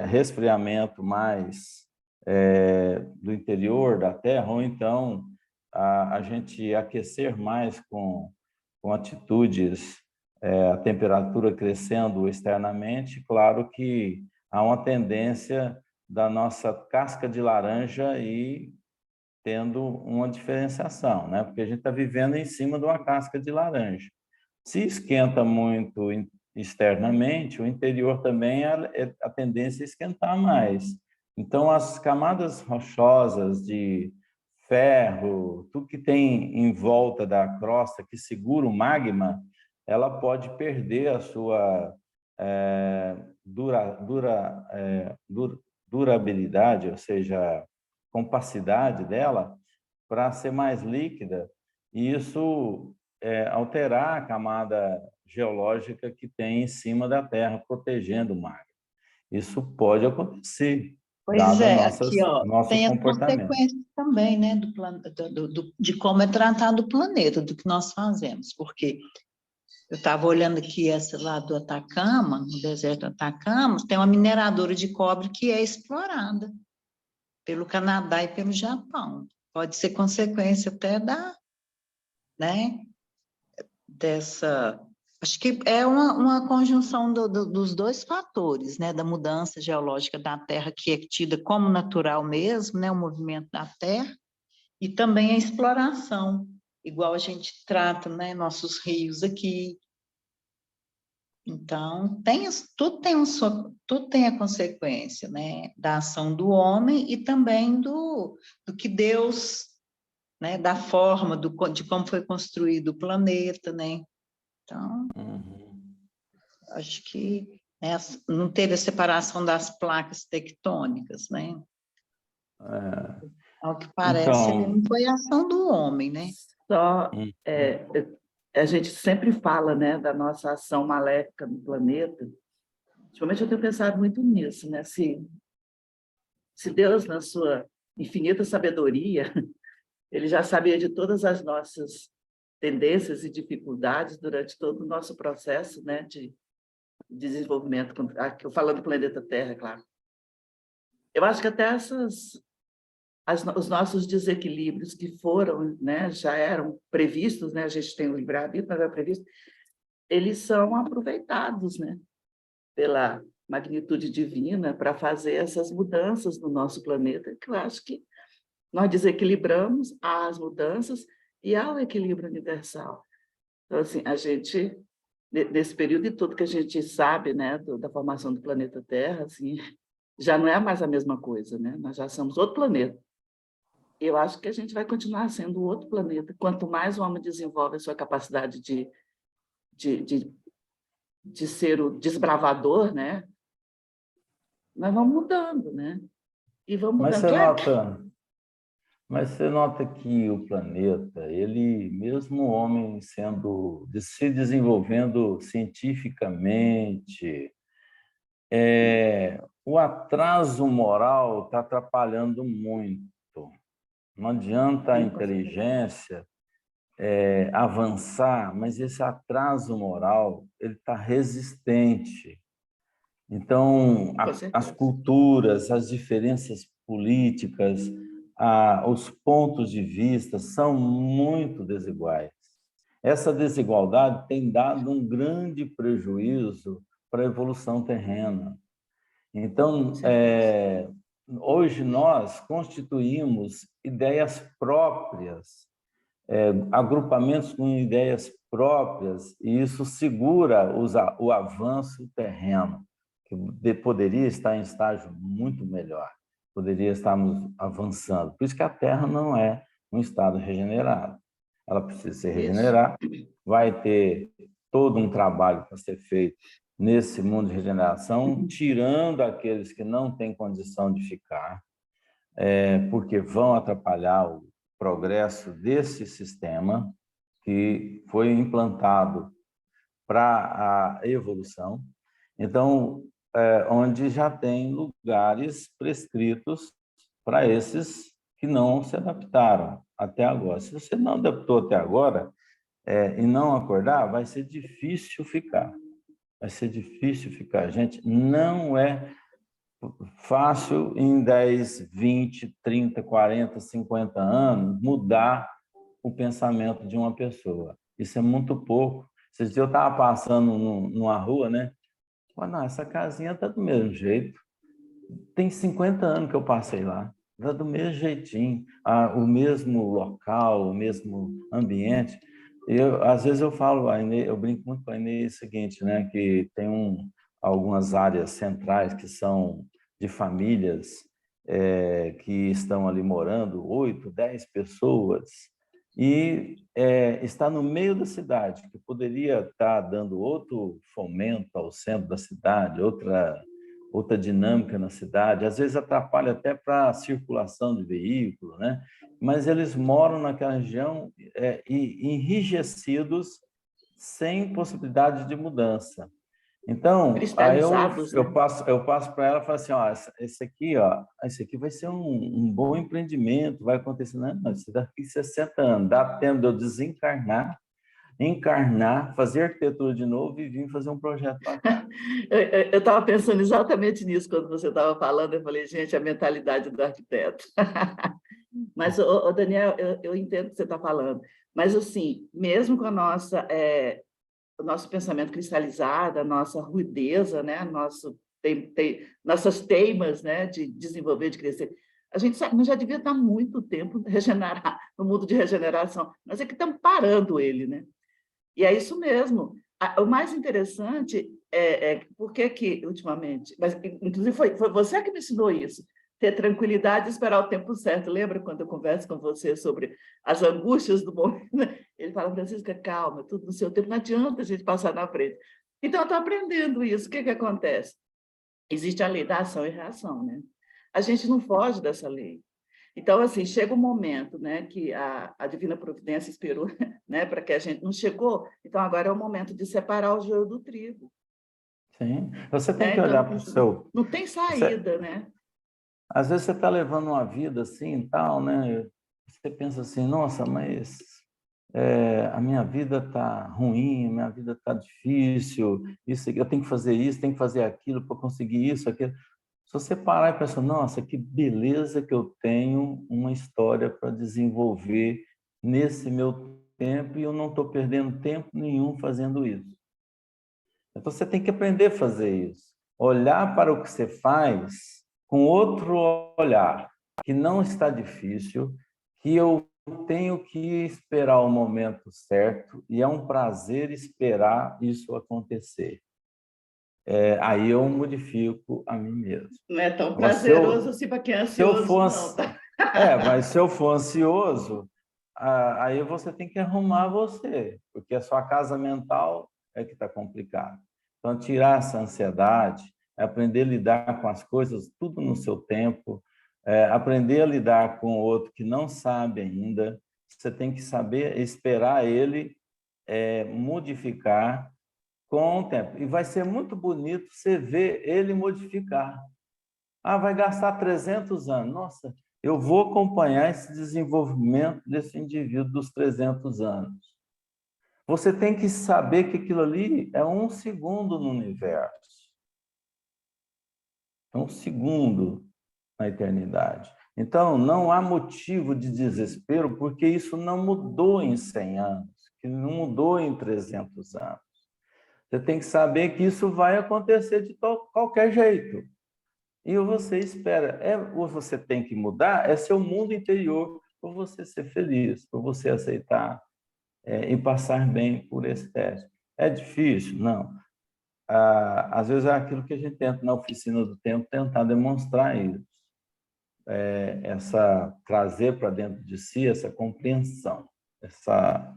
resfriamento mais do interior da terra, ou então a gente aquecer mais com atitudes, a temperatura crescendo externamente. Claro que há uma tendência da nossa casca de laranja e tendo uma diferenciação, né? Porque a gente está vivendo em cima de uma casca de laranja. Se esquenta muito externamente, o interior também a tendência é esquentar mais. Então, as camadas rochosas de ferro, tudo que tem em volta da crosta que segura o magma, ela pode perder a sua durabilidade, ou seja, compacidade dela para ser mais líquida, e isso alterar a camada geológica que tem em cima da Terra, protegendo o magma. Isso pode acontecer, Pois dado aqui, ó, nosso tem as comportamento. consequências também, né, de como é tratado o planeta, do que nós fazemos, porque eu estava olhando aqui essa lá do Atacama, no deserto do Atacama, tem uma mineradora de cobre que é explorada pelo Canadá e pelo Japão. Pode ser consequência até né, dessa... Acho que é uma conjunção dos dois fatores, né, da mudança geológica da Terra, que é tida como natural mesmo, né, o movimento da Terra, e também a exploração, igual a gente trata, né, nossos rios aqui. Então, tudo tem a consequência, né, da ação do homem e também do que Deus, né, da forma, de como foi construído o planeta, né? Então, acho que não teve a separação das placas tectônicas, né? Ao que parece, Então, não foi a ação do homem, né? Só, a gente sempre fala, né, da nossa ação maléfica no planeta. Ultimamente eu tenho pensado muito nisso, né? Se Deus, na sua infinita sabedoria, ele já sabia de todas as nossas tendências e dificuldades durante todo o nosso processo, né, de desenvolvimento, eu falo do planeta Terra, claro. Eu acho que até os nossos desequilíbrios que foram, né, já eram previstos, né, a gente tem o livre-arbítrio, mas é previsto, eles são aproveitados, né, pela magnitude divina para fazer essas mudanças no nosso planeta, que eu acho que nós desequilibramos as mudanças e há o equilíbrio universal. Então, assim, a gente, nesse período de tudo que a gente sabe, né, da formação do planeta Terra, assim, já não é mais a mesma coisa, né? Nós já somos outro planeta. Eu acho que a gente vai continuar sendo outro planeta. Quanto mais o homem desenvolve a sua capacidade de ser o desbravador, né? Nós vamos mudando, né? E vamos mas mudando. você Claro. você nota que o planeta, ele, mesmo o homem se desenvolvendo cientificamente, o atraso moral está atrapalhando muito. Não adianta a inteligência avançar, mas esse atraso moral ele está resistente. Então, as culturas, as diferenças políticas, os pontos de vista são muito desiguais. Essa desigualdade tem dado um grande prejuízo para a evolução terrena. Então, hoje nós constituímos ideias próprias, agrupamentos com ideias próprias, e isso segura o avanço terreno, que poderia estar em estágio muito melhor, poderia estarmos avançando. Por isso que a Terra não é um estado regenerado. Ela precisa se regenerar, vai ter todo um trabalho para ser feito nesse mundo de regeneração, tirando aqueles que não têm condição de ficar, porque vão atrapalhar o progresso desse sistema que foi implantado para a evolução. Então, onde já tem lugares prescritos para esses que não se adaptaram até agora. Se você não adaptou até agora, e não acordar, vai ser difícil ficar. Vai ser difícil ficar. Gente, não é fácil em 10, 20, 30, 40, 50 anos mudar o pensamento de uma pessoa. Isso é muito pouco. Esses dias eu estava passando numa rua, né? Mas não, essa casinha está do mesmo jeito. Tem 50 anos que eu passei lá. Está do mesmo jeitinho. O mesmo local, o mesmo ambiente. Às vezes eu falo, eu brinco muito com a Inês, o seguinte, né? Que tem algumas áreas centrais que são de famílias que estão ali morando, 8, 10 pessoas, e está no meio da cidade, que poderia estar dando outro fomento ao centro da cidade, outra dinâmica na cidade, às vezes atrapalha até para a circulação de veículo, né? Mas eles moram naquela região enrijecidos, sem possibilidade de mudança. Então, aí eu passo para ela e falo assim, ó, esse aqui vai ser um bom empreendimento, vai acontecer, não, isso daqui 60 anos, dá tempo de eu desencarnar, encarnar, fazer arquitetura de novo e vir fazer um projeto para cá. Eu estava pensando exatamente nisso quando você estava falando, eu falei, gente, a mentalidade do arquiteto. Mas, Daniel, eu entendo o que você está falando, mas, assim, mesmo com o nosso pensamento cristalizado, a nossa rudeza, né? Nossas teimas, né? De desenvolver, de crescer, a gente sabe, já devia estar há muito tempo no mundo de regeneração, mas é que estamos parando ele, né? E é isso mesmo. O mais interessante por que ultimamente, mas inclusive foi você que me ensinou isso, ter tranquilidade e esperar o tempo certo. Lembra quando eu converso com você sobre as angústias do momento? Ele fala, Francisca, calma, tudo no seu tempo, não adianta a gente passar na frente. Então, eu estou aprendendo isso. O que acontece? Existe a lei da ação e reação, né? A gente não foge dessa lei. Então, assim, chega um momento, né, que a Divina Providência esperou, né, para que a gente não chegou, então agora é o momento de separar o joio do trigo. Sim, você tem que olhar para o seu... Não tem saída, né? Às vezes você está levando uma vida assim e tal, né? Você pensa assim, nossa, mas a minha vida está ruim, a minha vida está difícil, eu tenho que fazer isso, tenho que fazer aquilo para conseguir isso, aquilo. Se você parar e pensar, nossa, que beleza que eu tenho uma história para desenvolver nesse meu tempo e eu não estou perdendo tempo nenhum fazendo isso. Então, você tem que aprender a fazer isso. Olhar para o que você faz com outro olhar, que não está difícil, que eu tenho que esperar o momento certo e é um prazer esperar isso acontecer. Aí eu modifico a mim mesmo. Não é tão prazeroso assim para quem é ansioso, não. Mas se eu for ansioso, aí você tem que arrumar você, porque a sua casa mental é que está complicada. Então, tirar essa ansiedade, aprender a lidar com as coisas tudo no seu tempo, aprender a lidar com o outro que não sabe ainda, você tem que saber esperar ele modificar com o tempo. E vai ser muito bonito você ver ele modificar. Vai gastar 300 anos. Nossa, eu vou acompanhar esse desenvolvimento desse indivíduo dos 300 anos. Você tem que saber que aquilo ali é 1 segundo no universo. É 1 segundo na eternidade. Então, não há motivo de desespero, porque isso não mudou em 100 anos, que não mudou em 300 anos. Você tem que saber que isso vai acontecer de qualquer jeito. E você espera. Ou você tem que mudar, é seu mundo interior, para você ser feliz, para você aceitar e passar bem por esse teste. É difícil? Não. Às vezes é aquilo que a gente tenta na oficina do tempo, tentar demonstrar isso. Trazer para dentro de si essa compreensão, essa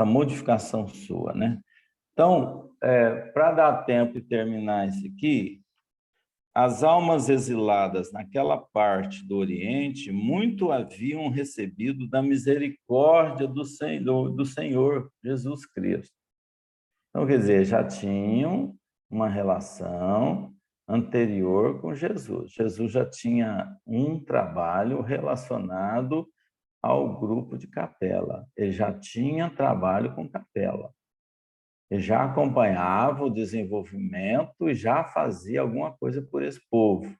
modificação sua, né? Então, para dar tempo e terminar isso aqui, as almas exiladas naquela parte do Oriente muito haviam recebido da misericórdia do Senhor Jesus Cristo. Então, quer dizer, já tinham uma relação anterior com Jesus. Jesus já tinha um trabalho relacionado ao grupo de capela. Ele já tinha trabalho com capela. Ele já acompanhava o desenvolvimento e já fazia alguma coisa por esse povo.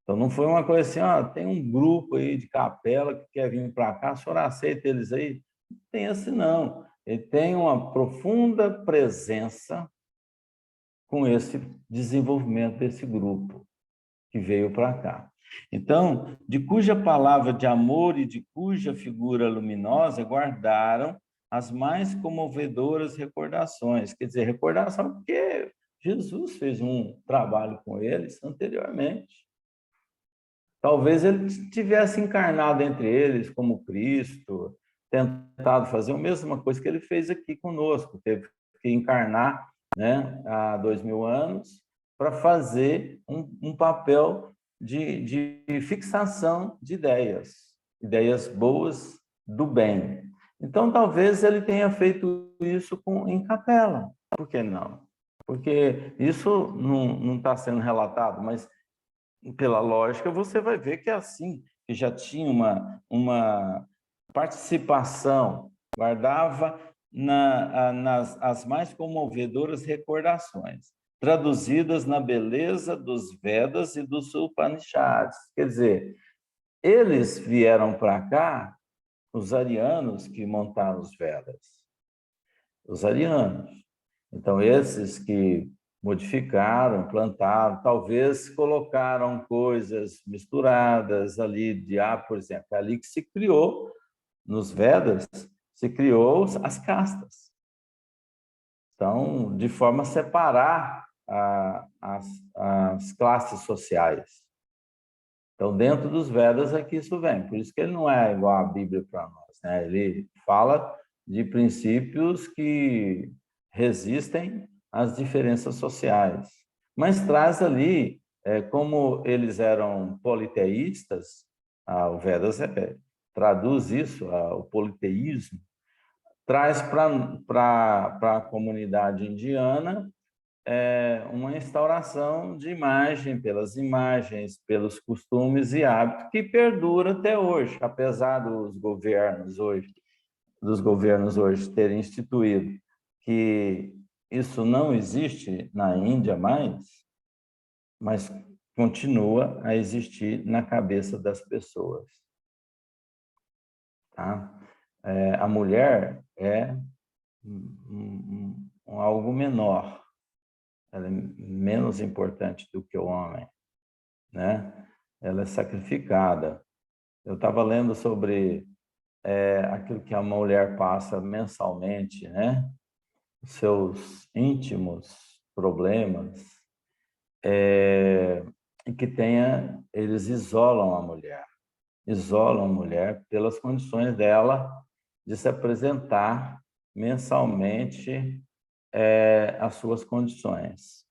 Então, não foi uma coisa assim, ó, tem um grupo aí de capela que quer vir para cá, o senhor aceita eles aí? Não tem assim, não. Ele tem uma profunda presença com esse desenvolvimento desse grupo que veio para cá. Então, de cuja palavra de amor e de cuja figura luminosa guardaram as mais comovedoras recordações. Quer dizer, recordação porque Jesus fez um trabalho com eles anteriormente. Talvez ele tivesse encarnado entre eles como Cristo, tentado fazer a mesma coisa que ele fez aqui conosco, teve que encarnar, né, há 2000 anos, para fazer um papel de fixação de ideias boas do bem. Então, talvez ele tenha feito isso em capela. Por que não? Porque isso não está sendo relatado, mas pela lógica você vai ver que é assim, que já tinha uma participação, guardava as mais comovedoras recordações, traduzidas na beleza dos Vedas e dos Upanishads. Quer dizer, eles vieram para cá, os arianos que montaram os Vedas, os arianos. Então, esses que modificaram, plantaram, talvez colocaram coisas misturadas ali, por exemplo, ali que se criou, nos Vedas, se criou as castas. Então, de forma a separar as classes sociais. Então, dentro dos Vedas é que isso vem. Por isso que ele não é igual à Bíblia para nós, né? Ele fala de princípios que resistem às diferenças sociais. Mas traz ali, como eles eram politeístas, o Vedas traduz isso, o politeísmo, traz para a comunidade indiana uma instauração de imagem, pelas imagens, pelos costumes e hábitos que perdura até hoje, apesar dos governos hoje terem instituído que isso não existe na Índia mais, mas continua a existir na cabeça das pessoas. Tá? A mulher é algo menor, ela é menos importante do que o homem, né? Ela é sacrificada. Eu estava lendo sobre aquilo que a mulher passa mensalmente, né? Os seus íntimos problemas, e que eles isolam a mulher pelas condições dela de se apresentar mensalmente as suas condições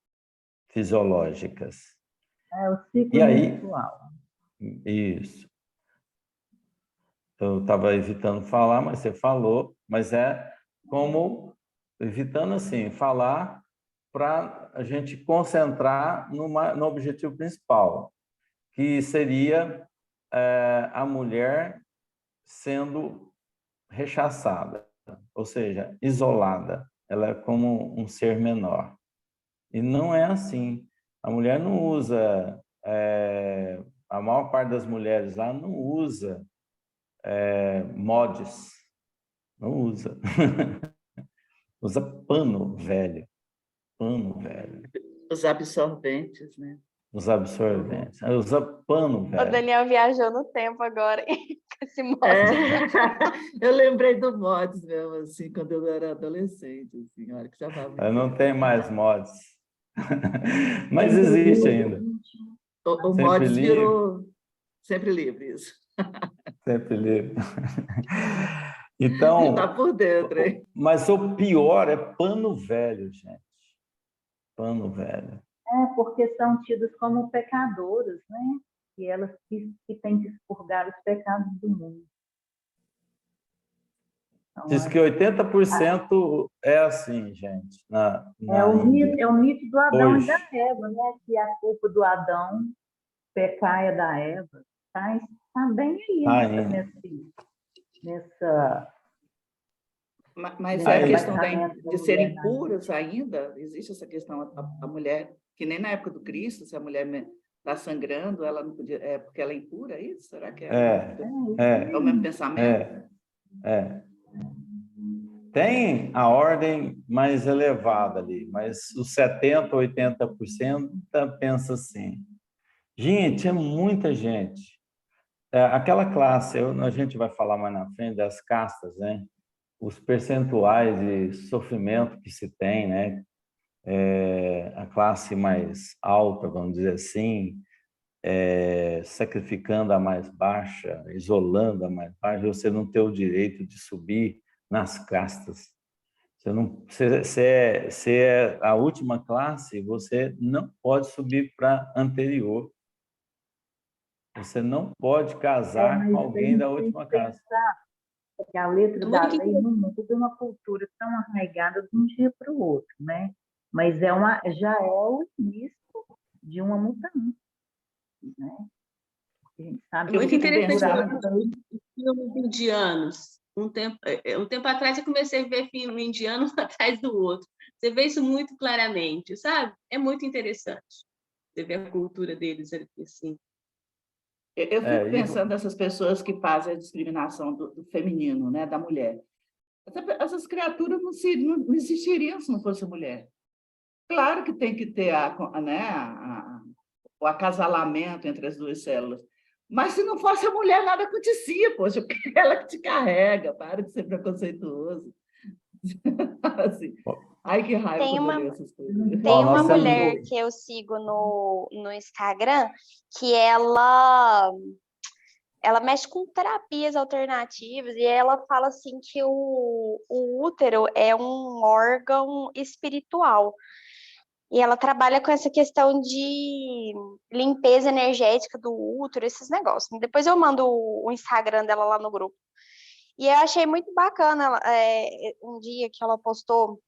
fisiológicas. É o ciclo E aí, menstrual. isso. Eu estava evitando falar, mas você falou, mas é como evitando assim, falar para a gente concentrar no objetivo principal, que seria a mulher sendo rechaçada, ou seja, isolada. Ela é como um ser menor. E não é assim. A mulher não usa, a maior parte das mulheres lá não usa mods, não usa. Usa pano velho. Os absorventes, né? Os absorventes. Usa pano O velho. Daniel viajou no tempo agora, com esse modo. Eu lembrei do mods mesmo, assim, quando eu era adolescente, assim, a hora que chamava. Não tem mais mods. Mas existe ainda. O Sempre mods livre. virou sempre livre, isso. Sempre livre. Então, está por dentro, hein? mas o pior é pano velho, gente. Pano velho. Porque são tidas como pecadoras, né? E elas que têm que expurgar os pecados do mundo. Então, Diz que 80% é assim, gente. É o mito do Adão hoje. e da Eva, né? Que a culpa do Adão pecar é da Eva. Tá bem aí, Tá né, indo. minha filha? nessa... Mas Aí- a questão Abaixamento da de serem mulher na puras ainda, existe essa questão, a mulher, que nem na época do Cristo, se a mulher está sangrando, ela não podia, é porque ela é impura, é isso? Será que é o mesmo pensamento? É. Tem a ordem mais elevada ali, mas os 70%, 80% pensa assim. Gente, é muita gente. Aquela classe, a gente vai falar mais na frente das castas, né? Os percentuais de sofrimento que se tem, né? A classe mais alta, vamos dizer assim, sacrificando a mais baixa, isolando a mais baixa, você não ter o direito de subir nas castas. Você é a última classe, você não pode subir para a anterior. Você não pode casar mas com alguém da a gente tem última que classe. pensar que a letra É da muito lei não muda uma cultura tão arraigada de um dia para o outro, né? Mas já é o início de uma mudança, né? A gente É sabe que muito interessante culturalmente os filmes indianos. Um tempo atrás eu comecei a ver filme indiano um atrás do outro. Você vê isso muito claramente, sabe? É muito interessante. Você vê a cultura deles assim. Eu fico E pensando nessas pessoas que fazem a discriminação do feminino, né, da mulher. Essas criaturas não existiriam se não fosse mulher. Claro que tem que ter o acasalamento entre as duas células. Mas se não fosse a mulher, nada acontecia, poxa, porque é ela que te carrega, para de ser preconceituoso. Assim, ai, que raiva Tem quando eu uma, leio essas coisas. tem uma nós temos mulher que eu sigo no Instagram que ela mexe com terapias alternativas e ela fala assim que o útero é um órgão espiritual. E ela trabalha com essa questão de limpeza energética do útero, esses negócios. Depois eu mando o Instagram dela lá no grupo. E eu achei muito bacana um dia que ela postou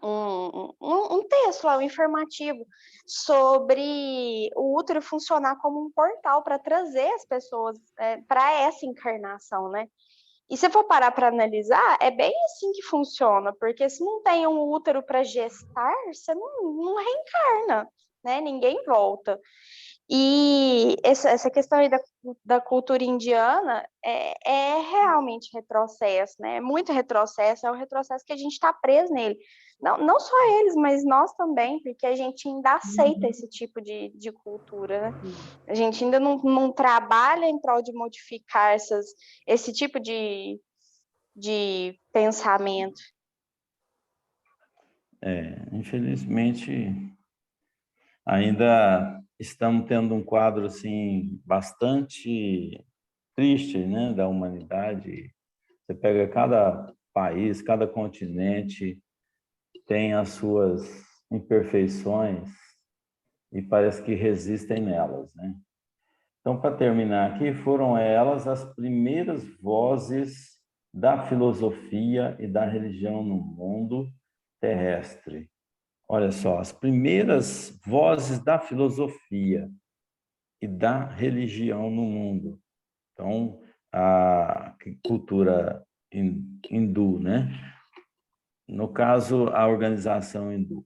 um texto lá, um informativo, sobre o útero funcionar como um portal para trazer as pessoas para essa encarnação, né? E se for parar para analisar, é bem assim que funciona, porque se não tem um útero para gestar, você não reencarna, né? Ninguém volta. E essa questão aí da cultura indiana é realmente retrocesso, né? É muito retrocesso, é um retrocesso que a gente está preso nele. Não só eles, mas nós também, porque a gente ainda aceita esse tipo de cultura, né? A gente ainda não trabalha em prol de modificar esse tipo de pensamento. Infelizmente, ainda estamos tendo um quadro assim bastante triste, né, da humanidade. Você pega cada país, cada continente tem as suas imperfeições e parece que resistem nelas, né? Então, para terminar aqui, foram elas as primeiras vozes da filosofia e da religião no mundo terrestre. Olha só, as primeiras vozes da filosofia e da religião no mundo. Então, a cultura hindu, né? No caso, a organização hindu.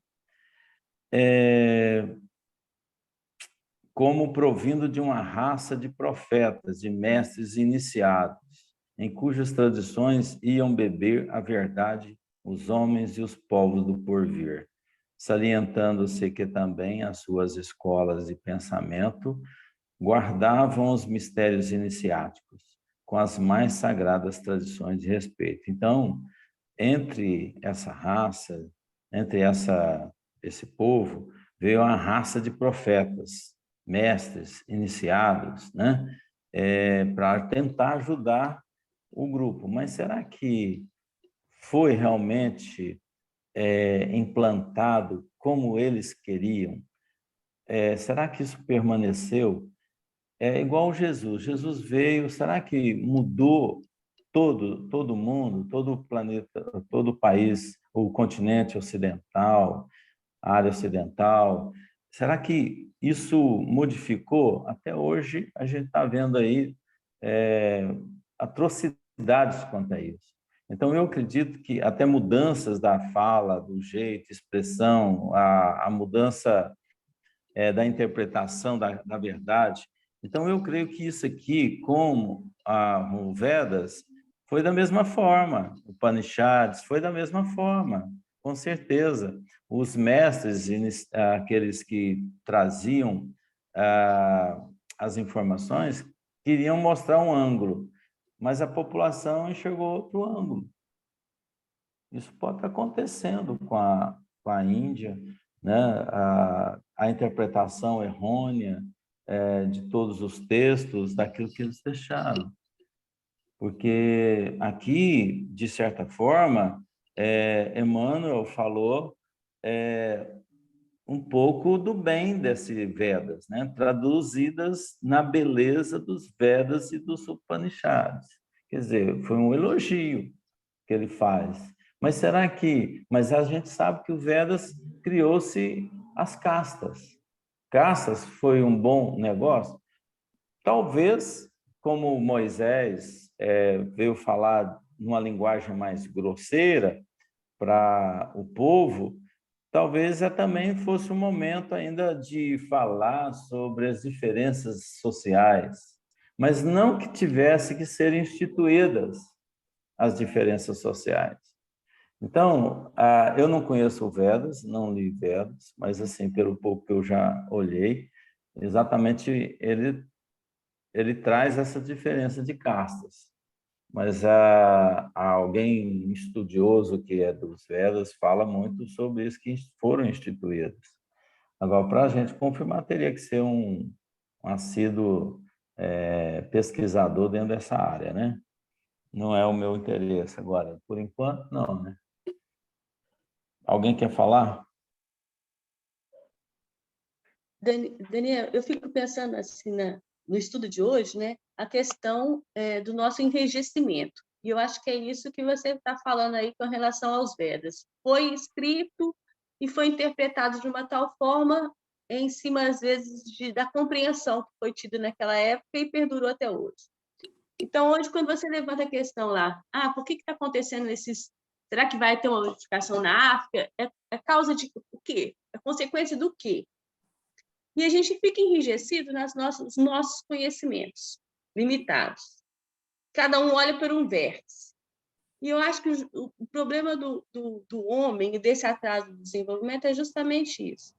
Como provindo de uma raça de profetas, de mestres iniciados, em cujas tradições iam beber a verdade os homens e os povos do porvir, salientando-se que também as suas escolas de pensamento guardavam os mistérios iniciáticos, com as mais sagradas tradições de respeito. Então, entre essa raça, entre esse povo, veio uma raça de profetas, mestres, iniciados, né? Para tentar ajudar o grupo. Mas será que foi realmente implantado como eles queriam? Será que isso permaneceu? É igual Jesus. Jesus veio, será que mudou todo mundo, todo o planeta, todo o país, o continente ocidental, a área ocidental? Será que isso modificou? Até hoje a gente está vendo aí atrocidades necessidades quanto a isso. Então, eu acredito que até mudanças da fala, do jeito, expressão, a mudança da interpretação da verdade. Então, eu creio que isso aqui, como o Vedas, foi da mesma forma, o Upanishads foi da mesma forma, com certeza. Os mestres, aqueles que traziam as informações, queriam mostrar um ângulo, mas a população enxergou outro ângulo. Isso pode estar acontecendo com a Índia, né? A interpretação errônea de todos os textos, daquilo que eles deixaram. Porque aqui, de certa forma, Emmanuel falou um pouco do bem desse Vedas, né? Traduzidas na beleza dos Vedas e dos Upanishads. Quer dizer, foi um elogio que ele faz. Mas será que... Mas a gente sabe que o Vedas criou-se as castas. Castas foi um bom negócio? Talvez, como Moisés veio falar numa linguagem mais grosseira para o povo, talvez também fosse um momento ainda de falar sobre as diferenças sociais, mas não que tivesse que ser instituídas as diferenças sociais. Então, eu não conheço o Vedas, não li Vedas, mas assim, pelo pouco que eu já olhei, exatamente ele traz essa diferença de castas. Mas alguém estudioso que é dos Vedas fala muito sobre isso, que foram instituídos. Agora, para a gente confirmar, teria que ser um assíduo pesquisador dentro dessa área, né? Não é o meu interesse agora. Por enquanto, não, né? Alguém quer falar? Daniel, eu fico pensando assim no estudo de hoje, né, a questão do nosso enrijecimento. E eu acho que é isso que você está falando aí com relação aos Vedas. Foi escrito e foi interpretado de uma tal forma em cima, às vezes, da compreensão que foi tida naquela época e perdurou até hoje. Então, hoje, quando você levanta a questão lá, por que está acontecendo esses... Será que vai ter uma modificação na África? É causa de o quê? É consequência do quê? E a gente fica enrijecido nos nossos conhecimentos limitados. Cada um olha por um vértice. E eu acho que o problema do homem e desse atraso do desenvolvimento é justamente isso.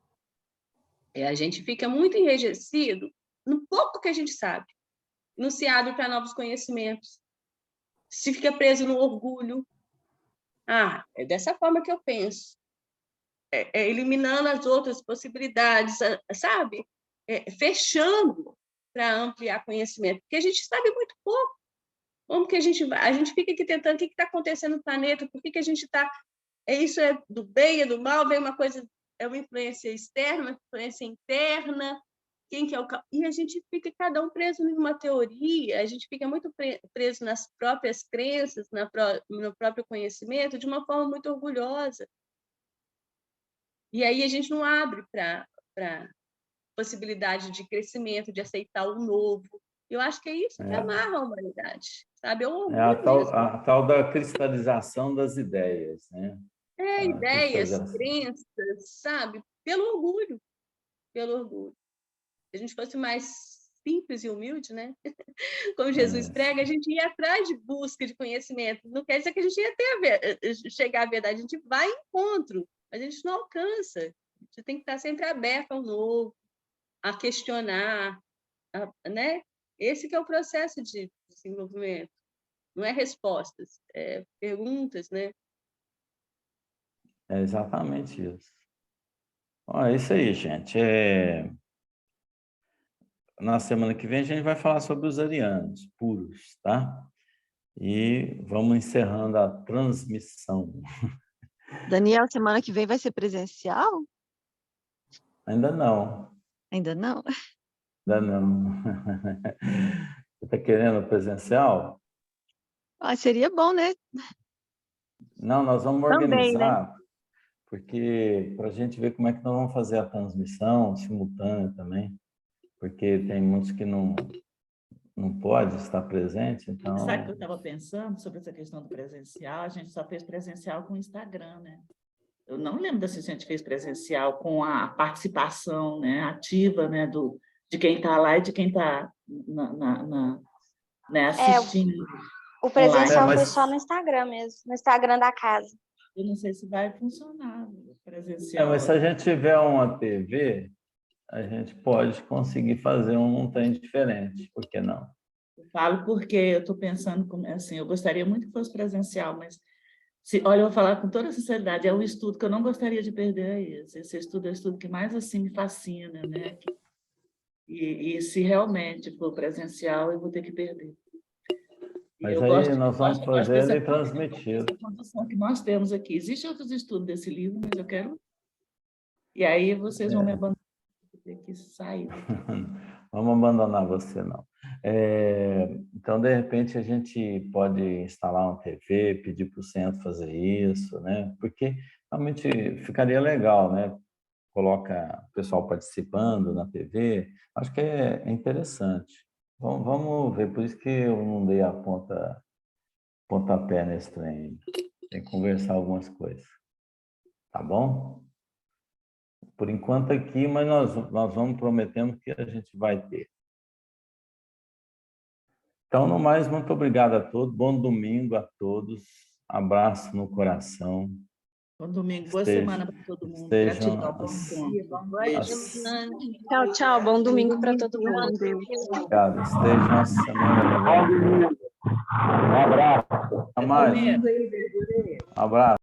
A gente fica muito enrijecido no pouco que a gente sabe. Não se abre para novos conhecimentos. Se fica preso no orgulho. É dessa forma que eu penso. Eliminando as outras possibilidades, sabe? Fechando para ampliar conhecimento, porque a gente sabe muito pouco. Como que a gente vai? A gente fica aqui tentando o que está acontecendo no planeta, por que a gente está... Isso é do bem, é do mal, vem uma coisa, é uma influência externa, uma influência interna, quem que é o... E a gente fica cada um preso em uma teoria, a gente fica muito preso nas próprias crenças, no próprio conhecimento, de uma forma muito orgulhosa. E aí a gente não abre para possibilidade de crescimento, de aceitar o novo. Eu acho que é isso que amarra a humanidade, sabe? A tal da cristalização das ideias, né? Ideias, crenças, sabe? Pelo orgulho. Pelo orgulho. Se a gente fosse mais simples e humilde, né? Como Jesus prega, a gente ia atrás de busca de conhecimento. Não quer dizer que a gente ia chegar à verdade, a gente vai em encontro, mas a gente não alcança. A gente tem que estar sempre aberto ao novo, a questionar, né? Esse que é o processo de desenvolvimento. Não é respostas, é perguntas, né? É exatamente isso. É isso aí, gente. Na semana que vem a gente vai falar sobre os arianos puros, tá? E vamos encerrando a transmissão. Daniel, semana que vem vai ser presencial? Ainda não. Ainda não? Ainda não. Você está querendo presencial? Seria bom, né? Não, nós vamos Também, organizar, né? porque para a gente ver como é que nós vamos fazer a transmissão simultânea também, porque tem muitos que não não pode estar presente, então... Sabe o que eu estava pensando sobre essa questão do presencial? A gente só fez presencial com o Instagram, né? Eu não lembro se a gente fez presencial com a participação, né, ativa, né, de quem está lá e de quem está né, assistindo. O presencial mas- foi só no Instagram mesmo, no Instagram da casa. Eu não sei se vai funcionar o presencial. mas se a gente tiver uma TV, a gente pode conseguir fazer um trem diferente, por que não? Eu falo porque eu estou pensando, assim, eu gostaria muito que fosse presencial, mas, olha, eu vou falar com toda sinceridade, é um estudo que eu não gostaria de perder. Esse estudo é o estudo que mais assim, me fascina, né? E se realmente for presencial, eu vou ter que perder. Mas aí nós vamos fazer ele transmitido. Essa condição que nós temos aqui. Existem outros estudos desse livro, mas eu quero... E aí vocês vão me abandonar, vou ter que sair. Vamos abandonar você, não. Então, de repente, a gente pode instalar uma TV, pedir para o centro fazer isso, né? Porque realmente ficaria legal, né? Coloca o pessoal participando na TV. Acho que é interessante. Vamos ver, por isso que eu não dei a pontapé nesse trem. Tem que conversar algumas coisas. Tá bom? Por enquanto aqui, mas nós vamos prometendo que a gente vai ter. Então, no mais, muito obrigado a todos. Bom domingo a todos. Abraço no coração. Bom domingo, boa semana para todo mundo. Estejam Gratidão por Tchau, tchau. Bom domingo para todo mundo. Obrigado. Estejam a semana. Um abraço. Até mais. Abraço.